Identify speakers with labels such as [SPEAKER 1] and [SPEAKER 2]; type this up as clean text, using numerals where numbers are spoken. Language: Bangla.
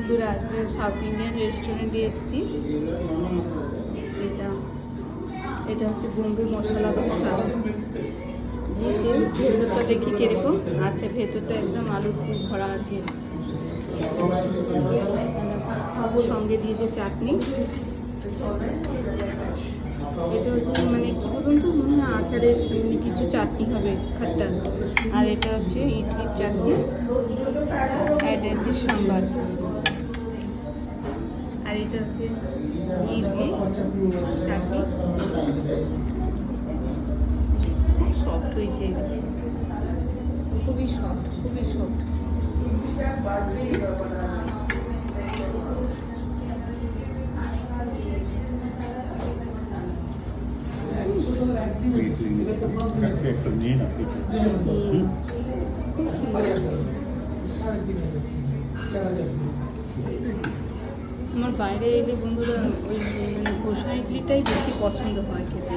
[SPEAKER 1] বন্ধুরা আজকে সাউথ ইন্ডিয়ান রেস্টুরেন্টে এসেছি। এটা হচ্ছে বোম্বে মশলা দোসা দিয়েছে। ভেতরটা দেখি কিরকম আছে। ভেতরটা একদম আলুর খুব ভরা আছে, সঙ্গে দিয়েছে চাটনি। এটা হচ্ছে মানে কি বলুন তো, মনে হয় আচারের মানে কিছু চাটনি হবে খাট্টা। আর এটা হচ্ছে ইডলির চাটনি, এটা হচ্ছে সাম্বার। আর এটা হচ্ছে ইডলি চাটনি। সফট হয়েছে, খুবই সফট, খুবই সফট। আমার বাইরে এলে বন্ধুরা ওই মানে ঘোষা ইডলিটাই বেশি পছন্দ হয় খেতে।